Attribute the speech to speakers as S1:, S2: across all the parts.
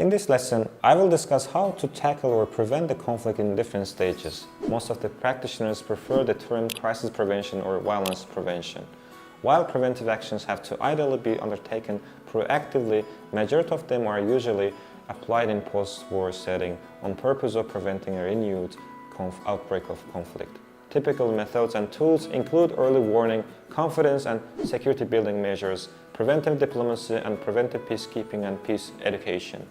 S1: In this lesson, I will discuss how to tackle or prevent the conflict in different stages. Most of the practitioners prefer the term crisis prevention or violence prevention. While preventive actions have to ideally be undertaken proactively, majority of them are usually applied in post-war setting on purpose of preventing a renewed outbreak of conflict. Typical methods and tools include early warning, confidence and security building measures, preventive diplomacy and preventive peacekeeping and peace education.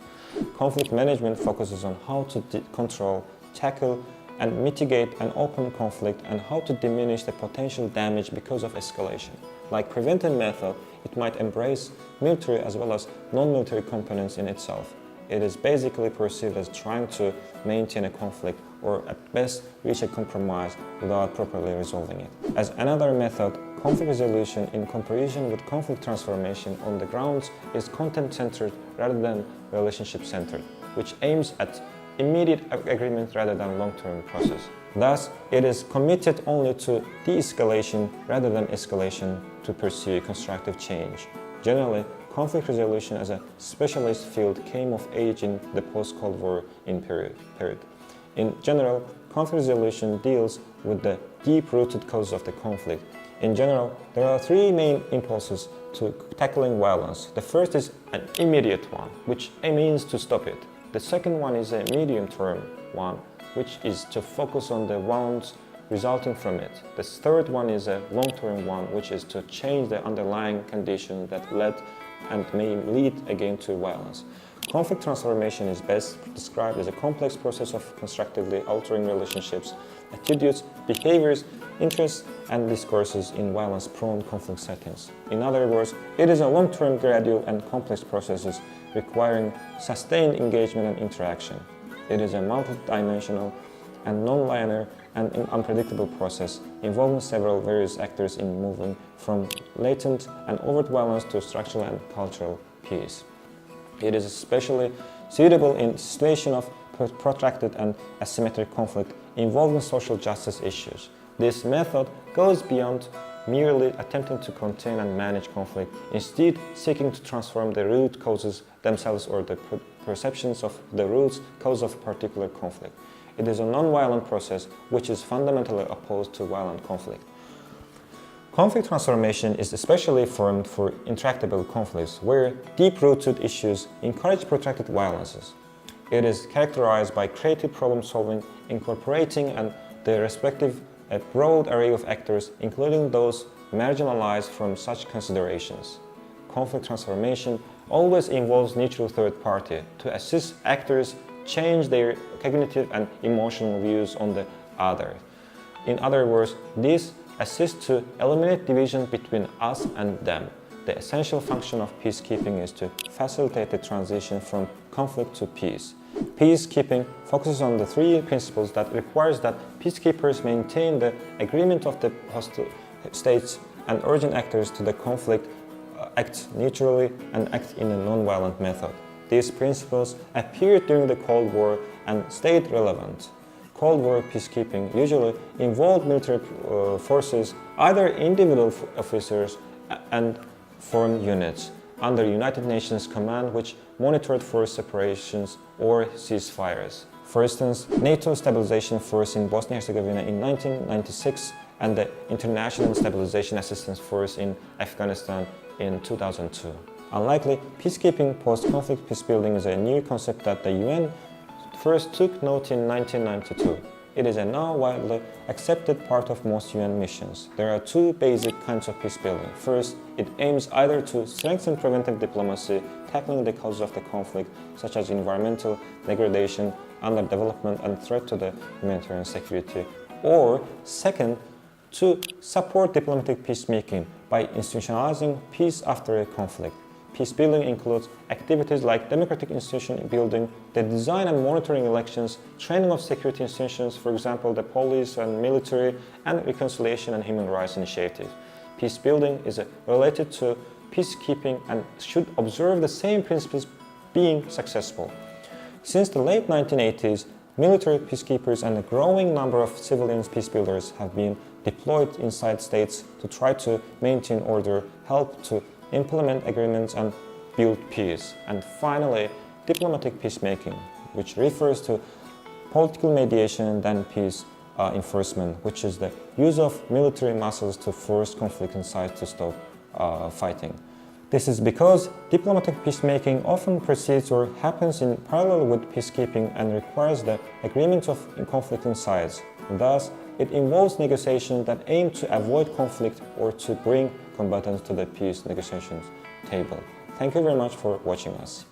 S1: Conflict management focuses on how to control, tackle and mitigate an open conflict and how to diminish the potential damage because of escalation. Like preventive method, it might embrace military as well as non-military components in itself. It is basically perceived as trying to maintain a conflict or at best reach a compromise without properly resolving it. As another method, conflict resolution in comparison with conflict transformation on the grounds is content-centered rather than relationship-centered, which aims at immediate agreement rather than long-term process. Thus, it is committed only to de-escalation rather than escalation to pursue constructive change. Generally, conflict resolution as a specialist field came of age in the post-Cold War period. In general, conflict resolution deals with the deep-rooted causes of the conflict. In general, there are three main impulses to tackling violence. The first is an immediate one, which means to stop it. The second one is a medium-term one, which is to focus on the wounds resulting from it. The third one is a long-term one, which is to change the underlying condition that led and may lead again to violence. Conflict transformation is best described as a complex process of constructively altering relationships, attitudes, behaviors, interests, and discourses in violence-prone conflict settings. In other words, it is a long-term, gradual, and complex process requiring sustained engagement and interaction. It is a multidimensional and non-linear and unpredictable process involving several various actors in moving from latent and overt violence to structural and cultural peace. It is especially suitable in situations of protracted and asymmetric conflict involving social justice issues. This method goes beyond merely attempting to contain and manage conflict, instead seeking to transform the root causes themselves or the perceptions of the root cause of a particular conflict. It is a non-violent process which is fundamentally opposed to violent conflict. Conflict transformation is especially formed for intractable conflicts where deep-rooted issues encourage protracted violences. It is characterized by creative problem-solving, incorporating the respective a broad array of actors, including those marginalized from such considerations. Conflict transformation always involves neutral third party to assist actors change their cognitive and emotional views on the other. In other words, this assists to eliminate division between us and them. The essential function of peacekeeping is to facilitate the transition from conflict to peace. Peacekeeping focuses on the three principles that requires that peacekeepers maintain the agreement of the hostile states and urging actors to the conflict act neutrally and act in a non-violent method. These principles appeared during the Cold War and stayed relevant. Cold War peacekeeping usually involved military forces, either individual officers and foreign units, under United Nations command which monitored force separations or ceasefires. For instance, NATO Stabilization Force in Bosnia-Herzegovina in 1996 and the International Stabilization Assistance Force in Afghanistan in 2002. Unlikely, peacekeeping post-conflict peacebuilding is a new concept that the UN first took note in 1992. It is a now widely accepted part of most UN missions. There are two basic kinds of peacebuilding. First, it aims either to strengthen preventive diplomacy, tackling the causes of the conflict, such as environmental degradation, underdevelopment, and threat to the humanitarian security, or second, to support diplomatic peacemaking by institutionalizing peace after a conflict. Peacebuilding includes activities like democratic institution building, the design and monitoring elections, training of security institutions, for example, the police and military, and reconciliation and human rights initiatives. Peacebuilding is related to peacekeeping and should observe the same principles being successful. Since the late 1980s, military peacekeepers and a growing number of civilian peacebuilders have been deployed inside states to try to maintain order, help to implement agreements and build peace. And finally, diplomatic peacemaking, which refers to political mediation than peace enforcement, which is the use of military muscles to force conflicting sides to stop fighting. This is because diplomatic peacemaking often proceeds or happens in parallel with peacekeeping and requires the agreement of conflicting sides. Thus, it involves negotiations that aim to avoid conflict or to bring combatants to the peace negotiations table. Thank you very much for watching us.